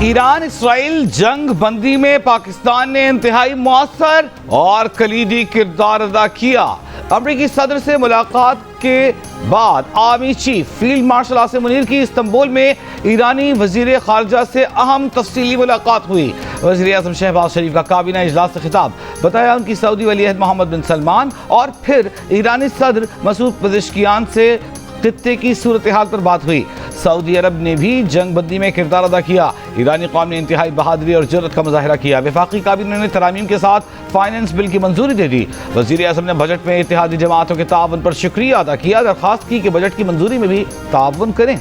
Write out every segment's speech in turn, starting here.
Iran Israel जंग बंदी में पाकिस्तान ने इंतहाई मौसर और कलीदी किरदार अदा किया। अमरीकी सदर से मुलाकात के बाद army chief field marshal Asim Munir की इस्तांबुल में ईरानी वजीर खारजा से अहम तफसीली मुलाकात हुई। वज़ीर आज़म शहबाज शरीफ का काबीना इजलास से खिताब, बताया उनकी सऊदी वलीअहद मोहम्मद बिन सलमान और फिर ईरानी सदर मसूद पेज़ेश्कियान से खित्ते की सूरत हाल पर बात हुई। सऊदी अरब ने भी जंग बंदी में किरदार अदा किया। ईरानी कौम ने इंतहाई बहादुरी और जुर्रत का मुजाहिरा किया। वफाकी काबीना ने तरामीम के साथ फाइनेंस बिल की मंजूरी दे दी। वज़ीर आज़म ने बजट में इत्तेहादी जमातों के ताउन पर शुक्रिया अदा किया। दरख्वास्त की कि बजट की मंजूरी में भी ताउन करें।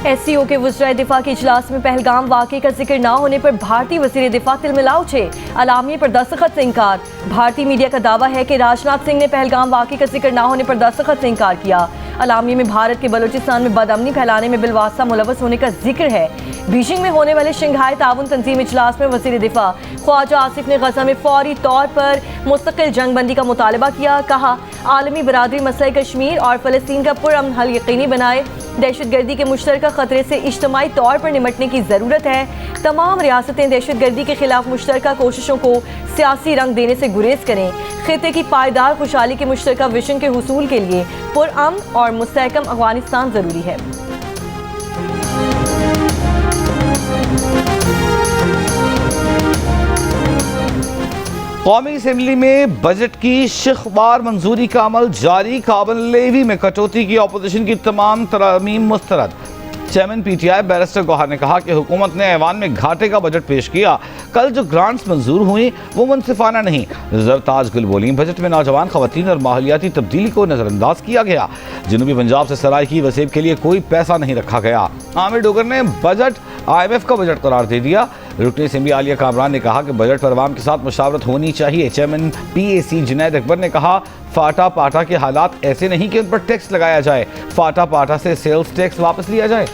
SCO के वज़राए दिफा के इजलास में पहलगाम वाक़े का जिक्र न होने पर भारतीय वज़ीर दिफा तिलमिला उठे। अलामी पर दस्तखत से इनकार। भारतीय मीडिया का दावा है कि राजनाथ सिंह ने पहलगाम वाक़े का जिक्र न होने पर दस्तखत से इनकार किया। अलामी में भारत के बलूचिस्तान में बदअमनी फैलाने में बिलवास्ता मुलव्वस होने का जिक्र है। बीजिंग में होने वाले शंघाई ताउन तंजीम इजलास में वज़ीर दिफा ख्वाजा आसिफ ने गजा में फौरी तौर पर मुस्तकिल जंग बंदी का मुतालबा किया। कहा, आलमी बरादरी मसले कश्मीर और फ़लस्तीन का पुरअमन हल यकीनी बनाए। दहशतगर्दी के मुश्तरका खतरे से इज्तमाई तौर पर निमटने की ज़रूरत है। तमाम रियासतें दहशतगर्दी के खिलाफ मुश्तरका कोशिशों को सियासी रंग देने से गुरेज करें। खित्ते की पायदार खुशहाली के मुश्तरका विजन के हुसूल के लिए पुरअमन और मुस्तहकम अफगानिस्तान ज़रूरी है। कौमी असम्बली में बजट की शिखवार मंजूरी का अमल जारी। काबिल लेवी में कटौती की अपोजिशन की तमाम तरमीम मुस्तरद। चेयरमैन PTI बैरिस्टर गौहर ने कहा कि हुकूमत ने ऐवान में घाटे का बजट पेश किया। कल जो ग्रांट्स मंजूर हुई वो मुनसिफाना नहीं। रिजर्व ताज गुल बोली, बजट में नौजवान खवातीन और माहौलियाती तब्दीली को नज़रअंदाज किया गया। जनूबी पंजाब से सराइकी वसेब के लिए कोई पैसा नहीं रखा गया। आमिर डोगर ने बजट IMF का बजट करार दे दिया। रुकन असेंबली आलिया कामरान ने कहा कि बजट पर अवाम के साथ मुशावरत होनी चाहिए। चेयरमैन PAC जुनैद अकबर ने कहा, फाटा पाटा के हालात ऐसे नहीं कि उन पर टैक्स लगाया जाए। फाटा पाटा से सेल्स टैक्स वापस लिया जाए।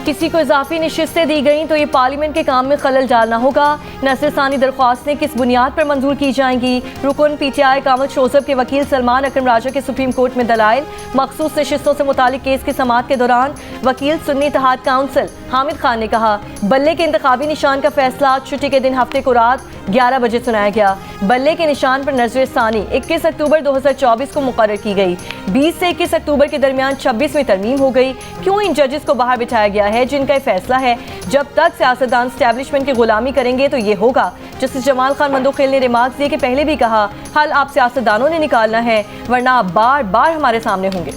किसी को इजाफी नशिस्तें दी गई तो ये पार्लियामेंट के काम में खलल डालना होगा। नसरसानी दरख्वास्तें किस बुनियाद पर मंजूर की जाएंगी। रुकन PTI कामत शोजब के वकील सलमान अकरम राजा के सुप्रीम कोर्ट में दलाइल। मखसूस नशिस्तों से मुतालिक केस की समाअत के दौरान वकील सुन्नी इत्तेहाद काउंसिल हामिद खान ने कहा, बल्ले के इंतखाबी निशान का फैसला छुट्टी के दिन हफ्ते को रात 11 बजे सुनाया गया। बल्ले के निशान पर नजर सानी 21 अक्टूबर 2024 को मुकर्रर की गई। 20 से 21 अक्टूबर के दरमियान 26वीं तरमीम हो गई। क्यों इन जजेस को बाहर बिठाया गया है जिनका फैसला है? जब तक सियासतदान एस्टैब्लिशमेंट की गुलामी करेंगे तो ये होगा। जस्टिस जमाल खान मंदोखेल ने रिमार्क दिए कि पहले भी कहा, हल आप सियासतदानों ने निकालना है वरना आप बार बार हमारे सामने होंगे।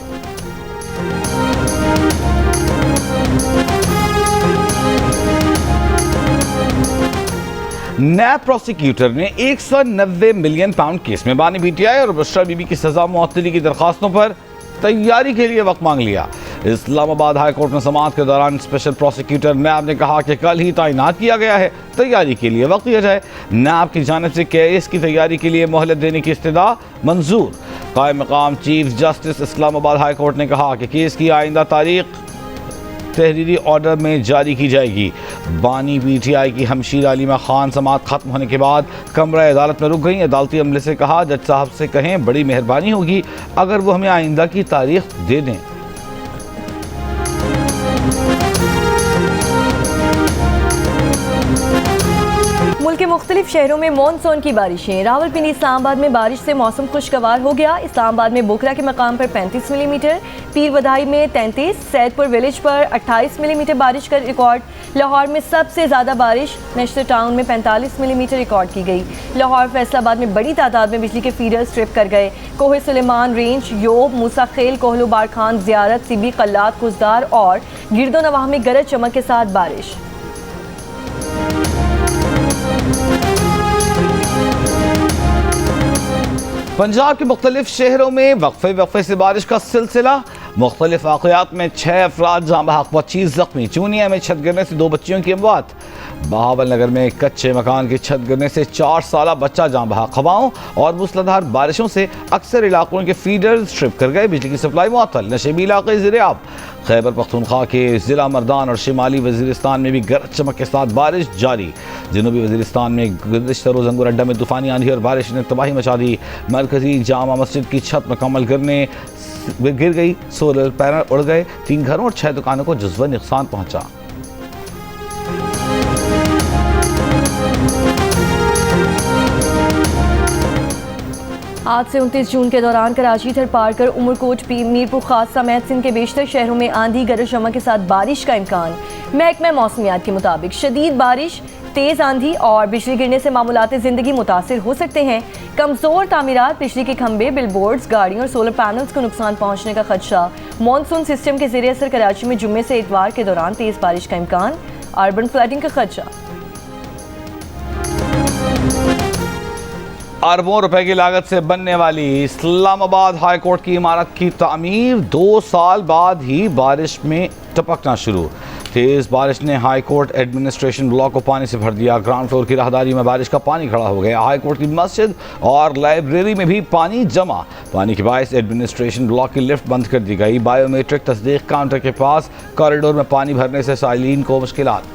नैब प्रोसिक्यूटर ने 190 मिलियन पाउंड केस में बानी PTI और बुशरा बीबी की सजा मुअत्तली की दरखास्तों पर तैयारी के लिए वक्त मांग लिया। इस्लामाबाद हाई कोर्ट में समाअत के दौरान स्पेशल प्रोसिक्यूटर नैब ने कहा कि कल ही तैनात किया गया है, तैयारी के लिए वक्त दिया जाए। नैब की जानिब से केस की तैयारी के लिए मोहलत देने की इस्तदा मंजूर। कायम मकाम chief justice Islamabad high court ने कहा कि केस की आइंदा तारीख तहरीरी ऑर्डर में जारी की जाएगी। बानी PTI की हमशीर आलिमा खान समाअत खत्म होने के बाद कमरा अदालत में रुक गई। अदालती अमले से कहा, जज साहब से कहें बड़ी मेहरबानी होगी अगर वो हमें आइंदा की तारीख दे दें। मुल्क के मुख्तलिफ शहरों में मानसून की बारिशें। रावलपिंडी इस्लामाबाद में बारिश से मौसम खुशगवार हो गया। इस्लामाबाद में बोखरा के मकाम पर 35 मिलीमीटर, पीर वधाई में 33, सैदपुर विलेज पर 28 मिलीमीटर बारिश का रिकॉर्ड। लाहौर में सबसे ज़्यादा बारिश नेशनल टाउन में 45 मिलीमीटर रिकॉर्ड की गई। लाहौर फैसलाबाद में बड़ी तादाद में बिजली के फीडर्स ट्रिप कर गए। कोहे सुलेमान रेंज, योब, मूसा खेल, कोहलो बार खान, ज़ियारत, सिबी, कल्लात, कुजदार और गिरदो नवाह में गरज चमक के साथ बारिश। पंजाब के मुख्तलिफ शहरों में वक्फे वक्फे से बारिश का सिलसिला। मुख्तलिफ वाक़यात में 6 अफराद जाँ बहक, 25 जख्मी। चूनिया में छत गिरने से 2 बच्चियों की अमवात। बहावल नगर में कच्चे मकान की छत गिरने से 4 साला बच्चा जाँ बहक। हवाओं और मूसलाधार बारिशों से अक्सर इलाकों के फीडर्स ट्रिप कर गए, बिजली की सप्लाई मुअत्तल। नशेबी इलाके ज़ेर-ए-आब। खैबर पख्तूनख्वा के ज़िला मर्दान और शिमाली वज़ीरिस्तान में भी गरज चमक के साथ बारिश जारी। जनूबी वज़ीरिस्तान में गुज़िश्ता रोज़ अंगूर अड्डा में तूफ़ानी आंधी और बारिश ने तबाही मचा दी। मरकज़ी जामा मस्जिद की छत मुकम्मल गिर गई, सोलर पैनल उड़ गए, 3 घरों और 6 दुकानों को जुज़वी नुकसान पहुंचा। आज से 29 जून के दौरान कराची, थरपारकर, उमरकोट, मीरपुर खास समेत सिंध के बेशतर शहरों में आंधी गरज चमक के साथ बारिश का इम्कान। महकमा मौसमियात के मुताबिक शदीद बारिश, तेज़ आंधी और बिजली गिरने से मामूलाती ज़िंदगी मुतासिर हो सकते हैं। कमज़ोर तामीरात, बिजली के खंभे, बिलबोर्ड्स, गाड़ियों और सोलर पैनल्स को नुकसान पहुँचने का खदशा। मानसून सिस्टम के ज़रिए असर कराची में जुम्मे से इतवार के दौरान तेज़ बारिश का इम्कान। अर्बन फ्लडिंग का खदशा। अरबों रुपए की लागत से बनने वाली इस्लामाबाद हाई कोर्ट की इमारत की तामीर 2 साल बाद ही बारिश में टपकना शुरू। तेज़ बारिश ने हाई कोर्ट एडमिनिस्ट्रेशन ब्लॉक को पानी से भर दिया। ग्राउंड फ्लोर की राहदारी में बारिश का पानी खड़ा हो गया। हाई कोर्ट की मस्जिद और लाइब्रेरी में भी पानी जमा। पानी के बायस एडमिनिस्ट्रेशन ब्लॉक की लिफ्ट बंद कर दी गई। बायोमेट्रिक तस्दीक काउंटर के पास कॉरिडोर में पानी भरने से साइलिन को मुश्किलात।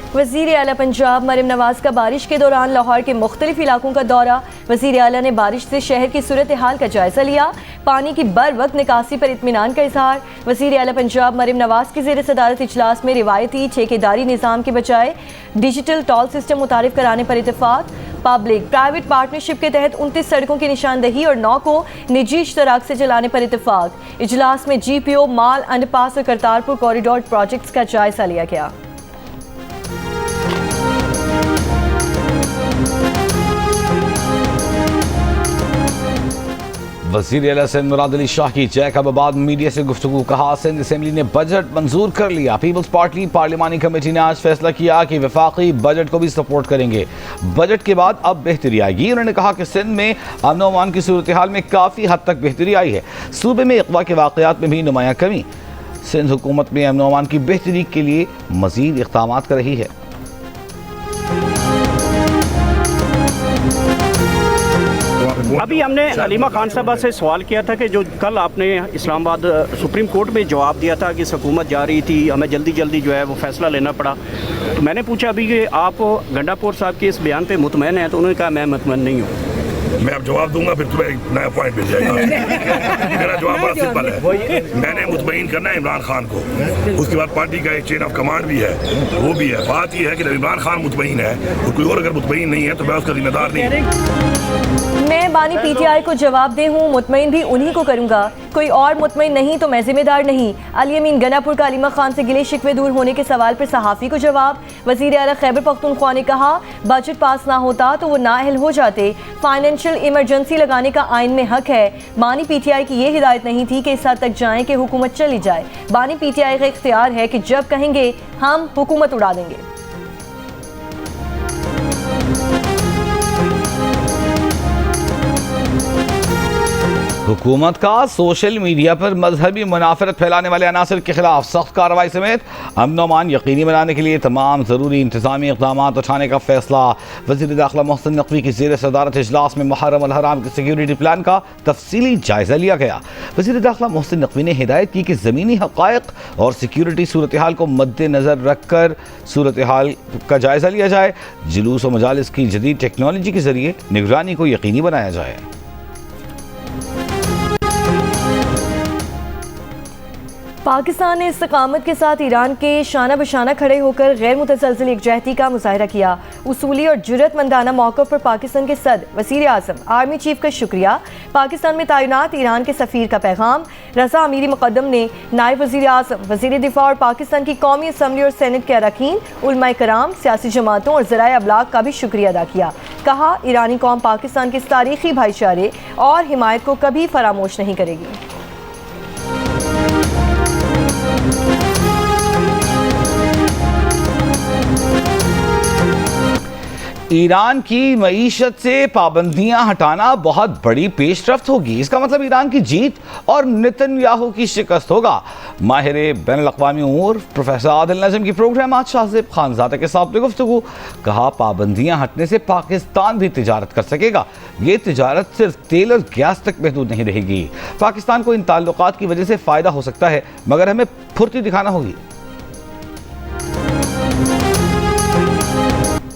वज़ीर आला पंजाब मरियम नवाज का बारिश के दौरान लाहौर के मुख्तलिफ इलाकों का दौरा। वज़ीर आला ने बारिश से शहर की सूरत हाल का जायजा लिया। पानी की बर वक्त निकासी पर इत्मीनान का इजहार। वज़ीर आला पंजाब मरियम नवाज की ज़ेर सदारत इजलास में रिवायती ठेकेदारी निज़ाम के बजाय डिजिटल टोल सिस्टम मुतारिफ कराने पर इत्तेफाक। पब्लिक प्राइवेट पार्टनरशिप के तहत 29 सड़कों की निशानदही और 9 को निजी इश्तराक से चलाने पर इत्तेफाक। इजलास में GPO, माल, अंडरपास और करतारपुर कॉरिडोर प्रोजेक्ट्स का जायजा लिया गया। वज़ीर आला सिंध मुराद अली शाह की जैकबाबाद मीडिया से गुफ्तगू। कहा, सिंध असेंबली ने बजट मंजूर कर लिया। पीपल्स पार्टी पार्लिमानी कमेटी ने आज फैसला किया कि वफाकी बजट को भी सपोर्ट करेंगे। बजट के बाद अब बेहतरी आएगी। उन्होंने कहा कि सिंध में अमन व अमान की सूरत हाल में काफ़ी हद तक बेहतरी आई है। सूबे में अगवा के वाक़यात में भी नुमाया कमी। सिंध हुकूमत में अमन व अमान की बेहतरी के लिए मज़ीद इक़दाम कर रही है। अभी हमने हलीमा खान साहबा से सवाल किया था कि जो कल आपने इस्लामाबाद सुप्रीम कोर्ट में जवाब दिया था कि हुकूमत जा रही थी, हमें जल्दी जल्दी जो है वो फैसला लेना पड़ा। तो मैंने पूछा अभी कि आप गंडापुर साहब के इस बयान पे मुतमईन हैं, तो उन्होंने कहा मैं मुतमईन नहीं हूँ। मैं अब जवाब दूंगा, फिर तुम्हें एक नया पॉइंट मिल जाएगा। मेरा जवाब बड़ा सिंपल है। मैंने मुतमईन करना है इमरान खान को। उसके बाद पार्टी का एक चेन ऑफ कमांड भी है, वो भी है। बात यह है कि जब इमरान खान मुतमईन है और कोई और अगर मुतमईन नहीं है तो मैं उसका जिम्मेदार नहीं हूँ। मैं बानी PTI को जवाब दे हूँ, मुतमईन भी उन्हीं को करूँगा। कोई और मुतमईन नहीं तो मैं जिम्मेदार नहीं। अली अमीन गनापुर का हलीमा खान से गिले शिकवे दूर होने के सवाल पर सहाफ़ी को जवाब। वज़ीर आला खैबर पख्तूनख्वा ने कहा, बजट पास ना होता तो वो नाअहल हो जाते। फाइनेंशियल इमरजेंसी लगाने का आइन में हक है। बानी PTI की ये हिदायत नहीं थी कि इस हद तक जाएं कि हुकूमत चली जाए। बानी PTI का इख्तियार है कि जब कहेंगे हम हुकूमत उड़ा देंगे। हुकूमत का सोशल मीडिया पर मजहबी मुनाफरत फैलाने वाले अनासर के खिलाफ सख्त कार्रवाई समेत अमन अमान यकीनी बनाने के लिए तमाम ज़रूरी इंतजामी इक़दाम उठाने का फैसला। वज़ीर दाखिला मोहसिन नकवी की ज़ेर सदारत इजलास में मुहर्रम अल हराम के सिक्योरिटी प्लान का तफसीली जायज़ा लिया गया। वज़ीर दाखिला मोहसिन नकवी ने हिदायत की कि ज़मीनी हक़ाइक़ और सिक्योरिटी सूरत हाल को मद्देनज़र रख कर सूरत हाल का जायज़ा लिया जाए। जुलूस व मजालिस की जदीद टेक्नोलॉजी के ज़रिए निगरानी को यकीनी बनाया जाए। पाकिस्तान ने इस्तकामत के साथ ईरान के शाना बशाना खड़े होकर गैर मुतसलसल एकजहती का मुजाहिरा किया। उसूली और जुर्रतमंदाना मौक़िफ़ पर पाकिस्तान के सदर, वज़ीर आज़म, आर्मी चीफ का शुक्रिया। पाकिस्तान में तैनात ईरान के सफ़ीर का पैगाम। रज़ा अमीरी मुक़द्दम ने नायब वज़ीर आज़म, वज़ीर दिफ़ा और पाकिस्तान की कौमी असम्बली और सेनेट के अरकान, उलमाए कराम, सियासी जमातों और ज़राए अबलाग का भी शुक्रिया अदा किया। कहा, ईरानी कौम पाकिस्तान के इस तारीख़ी भाईचारे और हिमायत को कभी फरामोश नहीं करेगी। ईरान की मईशत से पाबंदियां हटाना बहुत बड़ी पेशरफ्त होगी। इसका मतलब ईरान की जीत और नेतन्याहू की शिकस्त होगा। माहिर बैनुल-अक़वामी उमूर प्रोफेसर आदिल नजम की प्रोग्राम आज शाहज़ेब खानज़ादा के साथ गुफ्तगू। कहा पाबंदियां हटने से पाकिस्तान भी तिजारत कर सकेगा। ये तिजारत सिर्फ तेल और गैस तक महदूद नहीं रहेगी। पाकिस्तान को इन ताल्लुकात की वजह से फ़ायदा हो सकता है, मगर हमें फुर्ती दिखाना होगी।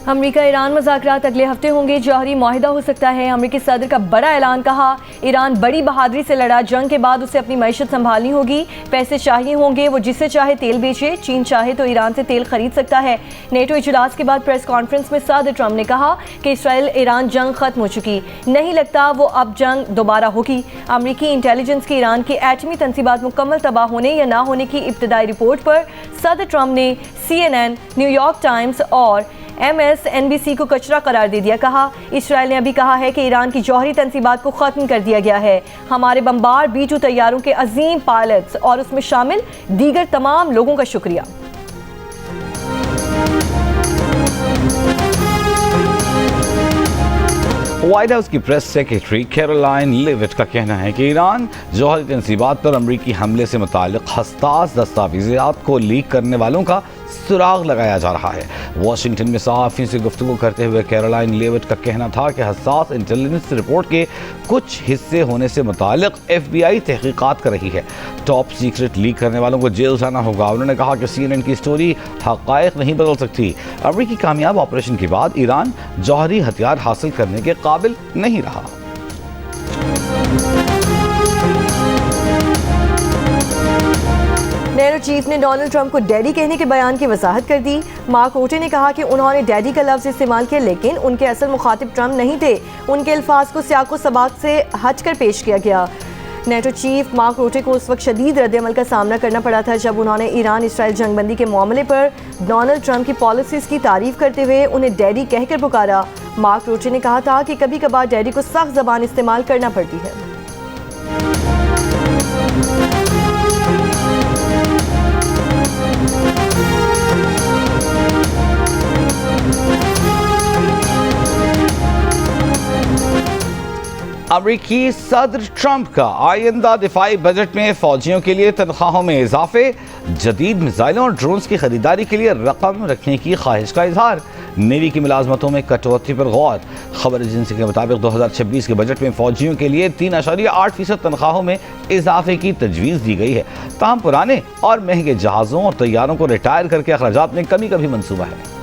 अमरीका ईरान मुज़ाकरात अगले हफ्ते होंगे। जौहरी मुआहिदा हो सकता है। अमरीकी सदर का बड़ा ऐलान। कहा ईरान बड़ी बहादुरी से लड़ा। जंग के बाद उसे अपनी मईशत संभालनी होगी। पैसे चाहिए होंगे, वो जिससे चाहे तेल बेचे। चीन चाहे तो ईरान से तेल खरीद सकता है। नेटो इजलास के बाद प्रेस कॉन्फ्रेंस में सदर ट्रंप ने कहा कि इसराइल ईरान जंग खत्म हो चुकी, नहीं लगता वो अब जंग दोबारा होगी। अमरीकी इंटेलिजेंस की ईरान की एटमी तंसीबात मुकम्मल तबाह होने या ना होने की इब्तदाई रिपोर्ट पर सदर ट्रंप ने CNN, न्यूयॉर्क टाइम्स और MSNBC को कचरा करार दे दिया। कहा इसराइल ने अभी कहा है कि ईरान की जौहरी तंसीबात को ख़त्म कर दिया गया है। हमारे बमबार B-2 तैयारों के अजीम पायलट्स और उसमें शामिल दीगर तमाम लोगों का शुक्रिया। व्हाइट हाउस की प्रेस सेक्रेटरी कैरोलाइन लेविट का कहना है कि ईरान जौहरी तंसीबात पर अमरीकी हमले से मुताल्लिक हसास दस्तावेज़ात को लीक करने वालों का सुराग लगाया जा रहा है। वाशिंगटन में सहाफ़ियों से गुफ्तगू करते हुए कैरोलाइन लेविट का कहना था कि हसास इंटेलिजेंस रिपोर्ट के कुछ हिस्से होने से मुताल्लिक FBI तहकीकात कर रही है। टॉप सीक्रेट लीक करने वालों को जेल जाना होगा। उन्होंने कहा कि CNN की स्टोरी हक़ाइक़ नहीं बदल सकती। अमरीकी कामयाब ऑपरेशन के बाद ईरान जौहरी हथियार हासिल करने के काबिल नहीं रहा। नेटो चीफ ने डोनाल्ड ट्रंप को डैडी कहने के बयान की वजाहत कर दी। मार्क रूटे ने कहा कि उन्होंने डैडी का लफ्ज़ इस्तेमाल किया, लेकिन उनके असल मुखातिब ट्रंप नहीं थे। उनके अल्फाज को सियाको सबाक से हटकर पेश किया गया। नेटो चीफ मार्क रूटे को उस वक्त शदीद रद्द-ए-अमल का सामना करना पड़ा था जब उन्होंने ईरान इसराइल जंगबंदी के मामले पर डोनाल्ड ट्रंप की पॉलिसीज़ की तारीफ करते हुए उन्हें डैडी कहकर पुकारा। मार्क रूटे ने कहा था कि कभी कभार डैडी को सख्त ज़बान इस्तेमाल करना पड़ती है। अमरीकी सदर ट्रंप का आइंदा दिफाई बजट में फौजियों के लिए तनख्वाहों में इजाफे, जदीद मिसाइलों और ड्रोन्स की खरीदारी के लिए रकम रखने की ख्वाहिश का इजहार, नेवी की मुलाजमतों में कटौती पर गौर। खबर एजेंसी के मुताबिक 2026 के बजट में फौजियों के लिए 3.8% तनख्वाहों में इजाफे की तजवीज़ दी गई है। ताहम पुराने और महंगे जहाज़ों और तैयारों को रिटायर करके अखराजात में कमी का भी मंसूबा है।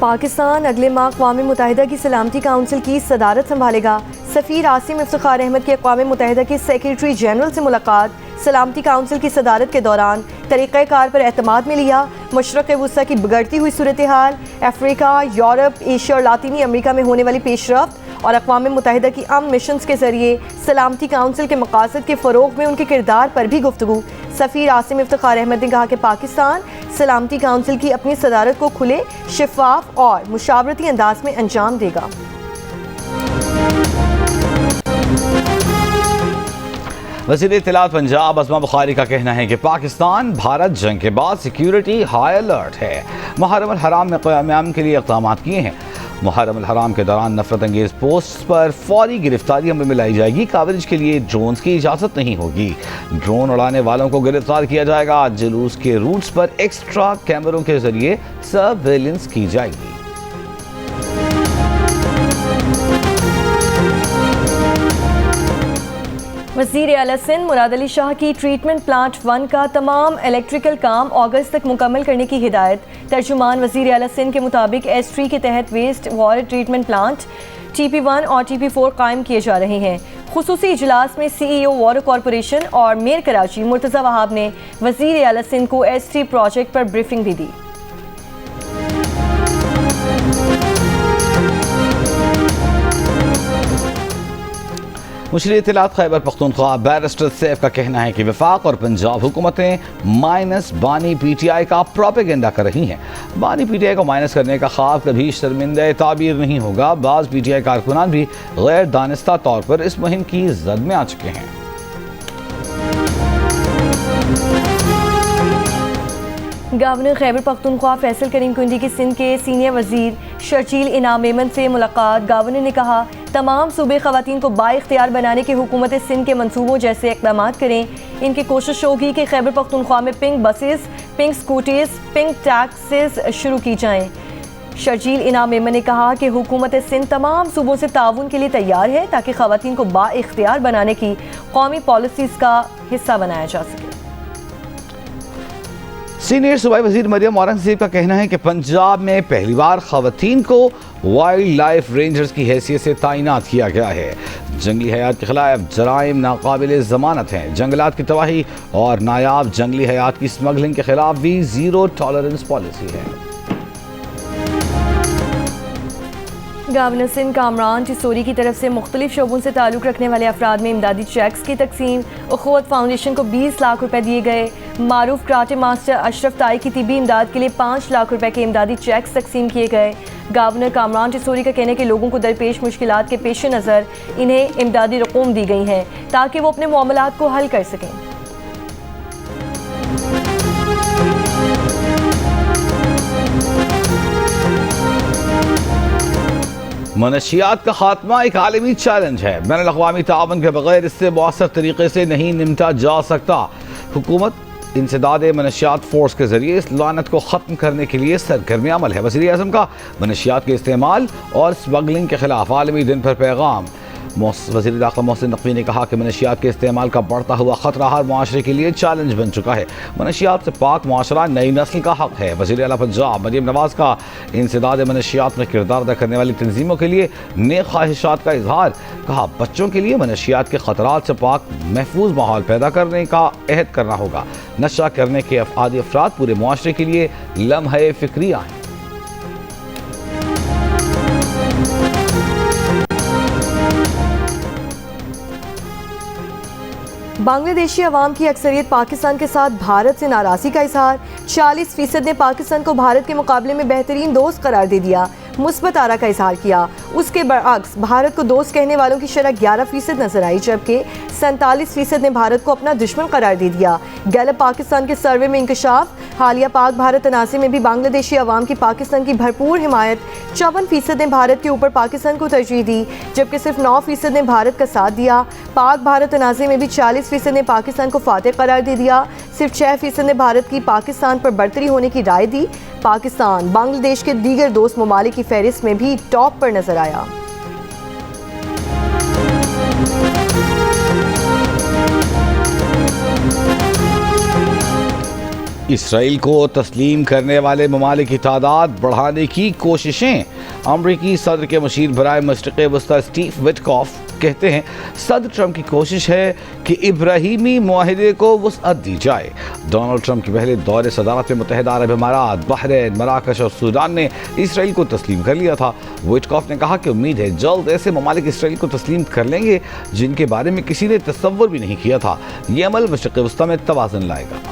पाकिस्तान अगले माह अक़वाम मुत्तहिदा की सलामती काउंसिल की सदारत संभालेगा। सफ़ीर आसिम इफ्तिखार अहमद की अक़वाम मुत्तहिदा के सेक्रेटरी जनरल से मुलाकात। सलामती काउंसिल की सदारत के दौरान तरीक़ाकार पर एतमाद में लिया। मशरक़ वुस्ता की बिगड़ती हुई सूरत हाल, अफ्रीका, यूरोप, एशिया और लातीनी अमरीका में होने वाली पेशरफ्त और अक़वाम मुत्तहिदा की अमन मिशंस के ज़रिए सलामती काउंसिल के मक़ासद के फ़रोग़ में उनके किरदार पर भी गुफ्तगू। सफ़ीर आसिम इफ्तिखार अहमद ने कहा कि पाकिस्तान सलामती काउंसिल की अपनी सदारत को खुले, शफ़ाफ और मुशावरती अंदाज में अंजाम देगा। वज़ीर इत्तलात पंजाब अस्मा बुखारी का कहना है कि पाकिस्तान भारत जंग के बाद सिक्योरिटी हाई अलर्ट है। मुहर्रम अल हराम में क़याम के लिए इक़दाम किए हैं। मुहर्रम अल हराम के दौरान नफरत अंगेज़ पोस्ट पर फौरी गिरफ्तारी अमल में लाई जाएगी। कवरेज के लिए ड्रोन्स की इजाज़त नहीं होगी। ड्रोन उड़ाने वालों को गिरफ्तार किया जाएगा। जुलूस के रूट्स पर एक्स्ट्रा कैमरों के जरिए सर्वेलेंस की जाएगी। वज़ीर आला सिंध मुराद अली शाह की ट्रीटमेंट प्लांट 1 का तमाम इलेक्ट्रिकल काम अगस्त तक मुकम्मल करने की हिदायत। तर्जुमान वज़ीर आला सिंध के मुताबिक S3 के तहत waste water treatment plant TP1 और TP4 कायम किए जा रहे हैं। खुसूसी इजलास में CEO वाटर कॉरपोरेशन और मेयर कराची मुर्तज़ा वहाब ने वज़ीर आला सिंध को S3 प्रोजेक्ट पर ब्रीफिंग भी दी। मुशीर इत्तलात खैबर पख्तूनख्वा बैरिस्टर सैफ का कहना है कि वफाक और पंजाब हुकूमतें माइनस बानी PTI का प्रोपेगेंडा कर रही हैं। बानी PTI को माइनस करने का ख्वाब कभी शर्मिंदा ताबीर नहीं होगा। बाज़ PTI कारकुनान भी गैर दानिस्ता तौर पर इस मुहिम की जद में आ चुके हैं। गवर्नर खैबर पख्तूनख्वा फैसल करीम कुंडी की सिंध के सीनियर वजीर शर्जील इनाम मेमन से मुलाकात। गवर्नर ने कहा तमाम सूबे खवातीन को बाइख्तियार बनाने के हुकूमत सिंध के मंसूबों जैसे इक़दाम करें। इनकी कोशिश होगी कि खैबर पख्तूनख्वा में pink buses, pink scooties, pink taxis शुरू की जाएँ। शर्जील इनाम मेमन ने कहा कि हुकूमत सिंध तमाम सूबों से ताउन के लिए तैयार है ताकि खवातीन को बाइख्तियार बनाने की कौमी पॉलिसीज़ का हिस्सा बनाया जा सके। सीनियर सूबाई वजीर मरियम औरंगजेब का कहना है कि पंजाब में पहली बार खवातीन को वाइल्ड लाइफ रेंजर्स की हैसियत से तैनात किया गया है। जंगली हयात के खिलाफ जराइम नाकाबिल ज़मानत हैं। जंगलात की तबाही और नायाब जंगली हयात की स्मगलिंग के खिलाफ भी ज़ीरो टॉलरेंस पॉलिसी है। गवर्नर सिंध कामरान टिसोरी की तरफ से मुख्तलिफ शोबों से ताल्लुक़ रखने वाले अफराद में इमदादी चेक्स की तकसीम। उखुवत फाउंडेशन को 20 लाख रुपए दिए गए। मारूफ कराटे मास्टर अशरफ ताई की तिबी इमदाद के लिए 5 लाख रुपए के इमदादी चेक्स तकसीम किए गए। गवर्नर कामरान टिसोरी का कहना है कि लोगों को दरपेश मुश्किलात के पेश नज़र इन्हें इमदादी रकूम दी गई हैं ताकि वो अपने मामलात को हल कर सकें। मनशियात का खात्मा एक आलमी चैलेंज है। बैनुल अक़वामी ताउन के बगैर इससे मौसर तरीके से नहीं निपटा जा सकता। हुकूमत इंसदाद मनशियात फोर्स के जरिए इस लानत को ख़त्म करने के लिए सरगर्म अमल है। वज़ीर आज़म का मनशियात के इस्तेमाल और स्मगलिंग के खिलाफ आलमी दिन पर पैगाम। वज़ीर दाखिला मोहसिन नकवी ने कहा कि मनशियात के इस्तेमाल का बढ़ता हुआ ख़तरा हर मुआशरे के लिए चैलेंज बन चुका है। मनशियात से पाक मुआशरा नई नस्ल का हक़ है। वज़ीर आला पंजाब मरियम नवाज़ का इंसदाद मनशियात में किरदार अदा करने वाली तंजीमों के लिए नेक ख्वाहिशात का इजहार। कहा बच्चों के लिए मनशियात के ख़तरात से पाक महफूज माहौल पैदा करने का अहद करना होगा। नशा करने के आदि अफराद पूरे मुआशरे के लिए लम्हे फ़िक्रिया हैं। बांग्लादेशी अवाम की अक्सरियत पाकिस्तान के साथ भारत से नाराज़गी का इजहार। 40% ने पाकिस्तान को भारत के मुकाबले में बेहतरीन दोस्त करार दे दिया, मुस्बत आरा का इजहार किया। उसके बरअक्स भारत को दोस्त कहने वालों की शरह 11% नजर आई, जबकि 47% ने भारत को अपना दुश्मन करार दे दिया। गैलप पाकिस्तान के सर्वे में इंकशाफ। हालिया पाक भारत तनाज़े में भी बांग्लादेशी अवाम की पाकिस्तान की भरपूर हिमायत। 54% ने भारत के ऊपर पाकिस्तान को तरजीह दी, जबकि सिर्फ 9% ने भारत का साथ दिया। पाक भारत तनाज़े में भी 40% ने पाकिस्तान को फातेह करार दे दिया। सिर्फ 6% ने भारत की पाकिस्तान पर बरतरी होने की राय दी। पाकिस्तान बांग्लादेश के दीगर दोस्त ममालिक की फहरिस्त में भी टॉप पर नजर आया। इसराइल को तस्लीम करने वाले ममालिक की तादाद बढ़ाने की कोशिशें। अमरीकी सदर के मशीर बराए मशरिक़ वस्ता स्टीव विटकॉफ कहते हैं सदर ट्रंप की कोशिश है कि इब्राहीमी मुआहिदे को वुसअत दी जाए। डोनाल्ड ट्रंप के पहले दौरे सदारत में मुत्तहिदा अरब अमारात, बहरीन, मराकश और सूडान ने इसराइल को तस्लीम कर लिया था। विटकॉफ ने कहा कि उम्मीद है जल्द ऐसे ममालिक इसराइल को तस्लीम कर लेंगे जिनके बारे में किसी ने तसव्वुर भी नहीं किया था। ये अमल मशरिक़ वस्ता में तवाज़ुन लाएगा।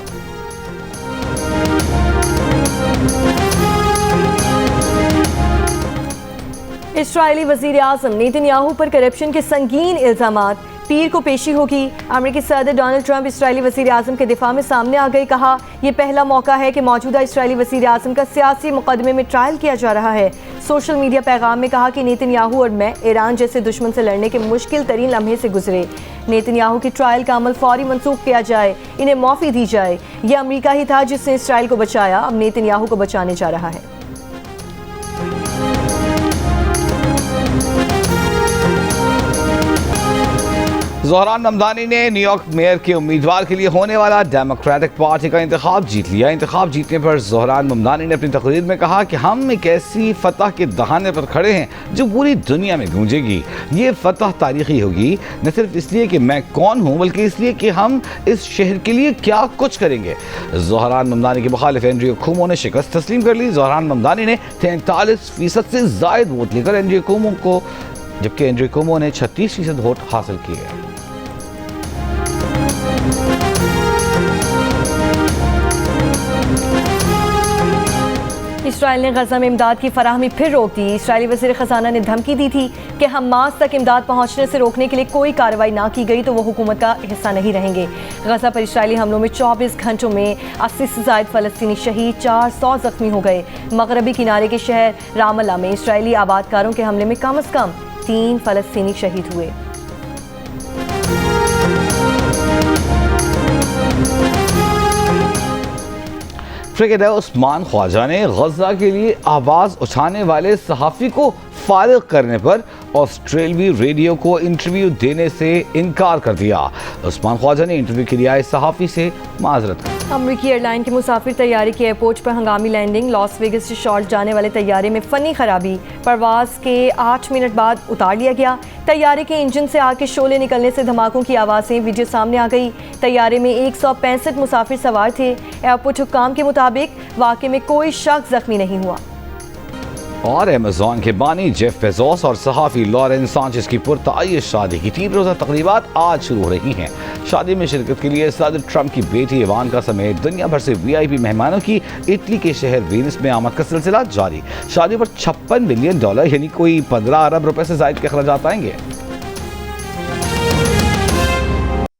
इस्राएली वज़ीर आज़म नेतन्याहू पर करप्शन के संगीन इल्ज़ामात। पीर को पेशी होगी। अमेरिकी सदर डोनाल्ड ट्रंप इस्राएली वज़ीर आज़म के दिफा में सामने आ गए। कहा यह पहला मौका है कि मौजूदा इस्राएली वज़ीर आज़म का सियासी मुकदमे में ट्रायल किया जा रहा है। सोशल मीडिया पैगाम में कहा कि नेतन्याहू और मैं ईरान जैसे दुश्मन से लड़ने के मुश्किल तरीन लम्हे से गुजरे। नेतन्याहू की ट्रायल का अमल फौरी मनसूख किया जाए, इन्हें माफ़ी दी जाए। यह अमेरिका ही था जिसने इसराइल को बचाया, अब नेतन्याहू को बचाने जा रहा है। ज़ोहरान ममदानी ने न्यूयॉर्क मेयर के उम्मीदवार के लिए होने वाला डेमोक्रेटिक पार्टी का इंतखाब जीत लिया। इंतखाब जीतने पर ज़ोहरान ममदानी ने अपनी तकरीर में कहा कि हम एक ऐसी फतह के दहाने पर खड़े हैं जो पूरी दुनिया में गूंजेगी। ये फतह तारीखी होगी, न सिर्फ इसलिए कि मैं कौन हूँ बल्कि इसलिए कि हम इस शहर के लिए क्या कुछ करेंगे। ज़ोहरान ममदानी के मुखालिफ एंड्रयू कुमो ने शिकस्त तस्लीम कर ली। ज़ोहरान ममदानी ने 43% से ज़ायद वोट लेकर एंड्रयू कुमो को, जबकि एंड्रयू कुमो ने 36% वोट हासिल किए। इसराइल ने गजा में इमदाद की फराहमी फिर रोक दी। इसराइली वज़ीर ख़जाना ने धमकी दी थी कि हमास तक इमदाद पहुंचने से रोकने के लिए कोई कार्रवाई ना की गई तो वो हुकूमत का हिस्सा नहीं रहेंगे। गजा पर इसराइली हमलों में 24 घंटों में 80 से ज़ायद फ़लस्तीनी शहीद, 400 ज़ख्मी हो गए। मगरबी किनारे के शहर रामल्ला में इसराइली आबादकारों के हमले में कम से कम 3 फ़लस्तीनी शहीद हुए। क्रिकेटर उस्मान ख्वाजा ने गजा के लिए आवाज़ उठाने वाले सहाफ़ी को फारिग करने पर ऑस्ट्रेलवी रेडियो को इंटरव्यू देने से इनकार कर दिया। उस्मान ख्वाजा ने इंटरव्यू के लिए आए सहाफ़ी से माजरत की। अमरीकी एयरलाइन के मुसाफिर तैयारे की एयरपोर्ट पर हंगामी लैंडिंग। लॉस वेगस से शार्ट जाने वाले तैयारे में फ़नी खराबी, परवाज़ के 8 मिनट बाद उतार लिया गया। तैयारे के इंजन से आग के शोले निकलने से धमाकों की आवाज़ें वीडियो सामने आ गई। तैयारे में 165 मुसाफिर सवार थे। एयरपोर्ट हुक्काम के मुताबिक वाक़े में कोई शख्स ज़ख्मी नहीं हुआ। और अमेज़ॉन के बानी जेफ बेज़ोस और सहाफ़ी लॉरेन सांचेज़ की पुरताइश शादी की 3 रोज़ा तकरीबात आज शुरू हो रही हैं। शादी में शिरकत के लिए सदर ट्रंप की बेटी इवानका समेत दुनिया भर से VIP मेहमानों की इटली के शहर वेनिस में आमद का सिलसिला जारी। शादी पर $56 मिलियन यानी कोई 15 अरब रुपए से ज़ायद के अखराजात आएंगे।